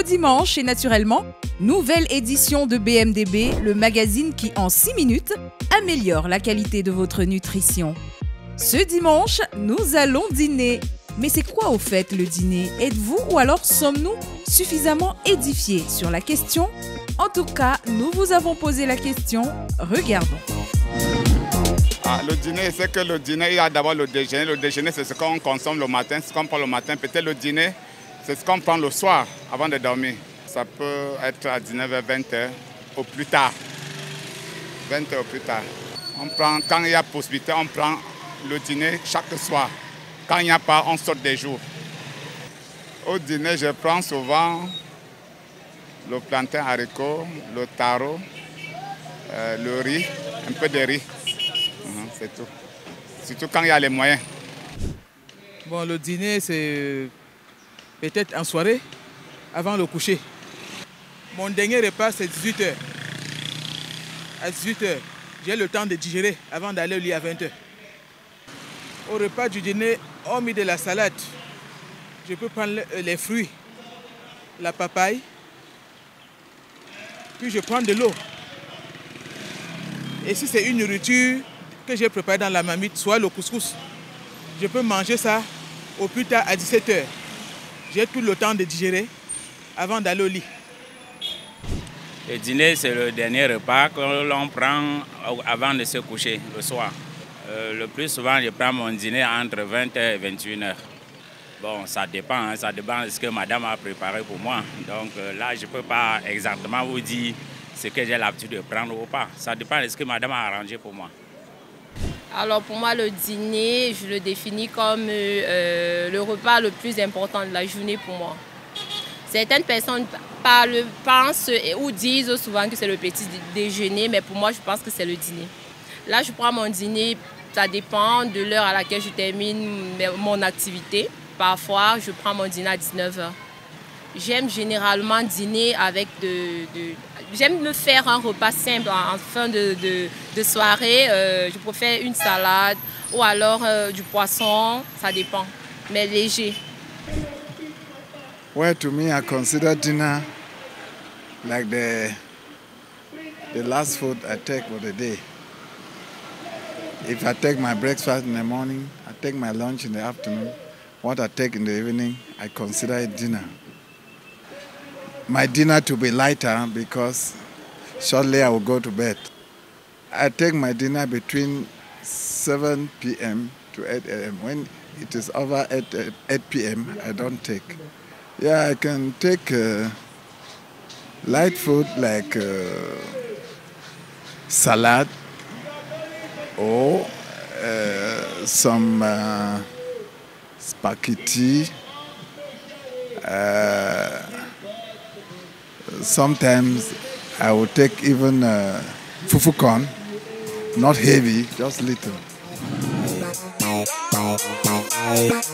beau dimanche et naturellement, nouvelle édition de BMDB, le magazine qui en 6 minutes améliore la qualité de votre nutrition. Ce dimanche, nous allons dîner. Mais c'est quoi au fait le dîner? Êtes-vous ou alors sommes-nous suffisamment édifiés sur la question? En tout cas, nous vous avons posé la question. Regardons. Le dîner, c'est que le dîner, il y a d'abord le déjeuner. Le déjeuner, c'est ce qu'on consomme le matin, ce qu'on prend le matin. Peut-être le dîner, c'est ce qu'on prend le soir avant de dormir. Ça peut être à 19h, 20h au plus tard. 20h au plus tard. On prend, quand il y a possibilité, on prend le dîner chaque soir. Quand il n'y a pas, on saute des jours. Au dîner, je prends souvent le plantain haricot, le taro, le riz, un peu de riz. C'est tout. Surtout quand il y a les moyens. Bon, le dîner, c'est peut-être en soirée, avant le coucher. Mon dernier repas, c'est 18h. À 18h, j'ai le temps de digérer avant d'aller au lit à 20h. Au repas du dîner, hormis de la salade, je peux prendre les fruits, la papaye, puis je prends de l'eau. Et si c'est une nourriture que j'ai préparée dans la marmite, soit le couscous, je peux manger ça au plus tard à 17h. J'ai tout le temps de digérer avant d'aller au lit. Le dîner, c'est le dernier repas que l'on prend avant de se coucher le soir. Le plus souvent, je prends mon dîner entre 20h et 21h. Bon, ça dépend de ce que madame a préparé pour moi. Donc là, je ne peux pas exactement vous dire ce que j'ai l'habitude de prendre ou pas. Ça dépend de ce que madame a arrangé pour moi. Alors pour moi, le dîner, je le définis comme le repas le plus important de la journée pour moi. Certaines personnes pensent ou disent souvent que c'est le petit déjeuner, mais pour moi, je pense que c'est le dîner. Là, je prends mon dîner, ça dépend de l'heure à laquelle je termine mon activité. Parfois, je prends mon dîner à 19h. J'aime généralement dîner avec J'aime me faire un repas simple en fin de soirée. Je préfère une salade ou alors du poisson, ça dépend, mais léger. Well, to me, I consider dinner like the last food I take for the day. If I take my breakfast in the morning, I take my lunch in the afternoon, what I take in the evening, I consider it dinner. My dinner to be lighter because shortly I will go to bed. I take my dinner between 7 p.m. to 8 a.m. When it is over 8 p.m., I don't take. Yeah, I can take light food like salad or some spaghetti. Sometimes I will take even fufu corn, not heavy, just little.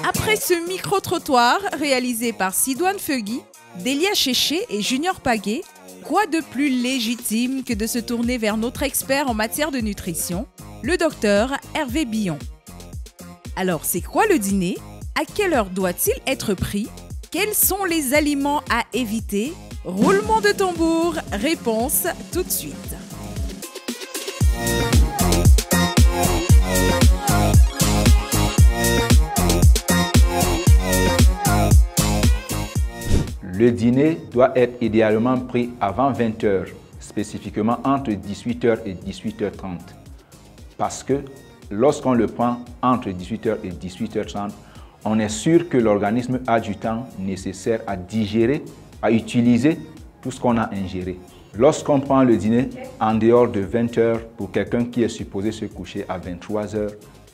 Après ce micro-trottoir réalisé par Sidoine Feugui, Delia Chéché et Junior Paguet, quoi de plus légitime que de se tourner vers notre expert en matière de nutrition, le docteur Hervé Billon. Alors, c'est quoi le dîner? À quelle heure doit-il être pris? Quels sont les aliments à éviter? Roulement de tambour, réponse tout de suite. Le dîner doit être idéalement pris avant 20h, spécifiquement entre 18h et 18h30. Parce que lorsqu'on le prend entre 18h et 18h30, on est sûr que l'organisme a du temps nécessaire à digérer, à utiliser tout ce qu'on a ingéré. Lorsqu'on prend le dîner en dehors de 20h pour quelqu'un qui est supposé se coucher à 23h,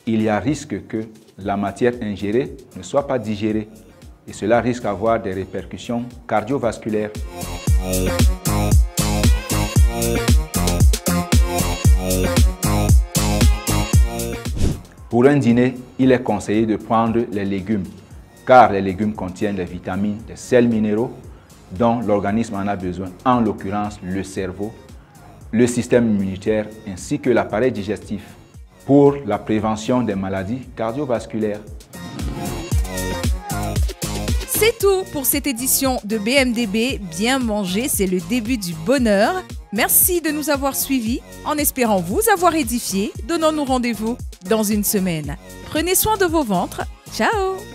il y a risque que la matière ingérée ne soit pas digérée. Et cela risque d'avoir des répercussions cardiovasculaires. Pour un dîner, il est conseillé de prendre les légumes, car les légumes contiennent les vitamines, les sels minéraux dont l'organisme en a besoin, en l'occurrence le cerveau, le système immunitaire ainsi que l'appareil digestif, pour la prévention des maladies cardiovasculaires. C'est tout pour cette édition de BMDB. Bien manger, c'est le début du bonheur. Merci de nous avoir suivis. En espérant vous avoir édifié, donnons-nous rendez-vous dans une semaine. Prenez soin de vos ventres. Ciao!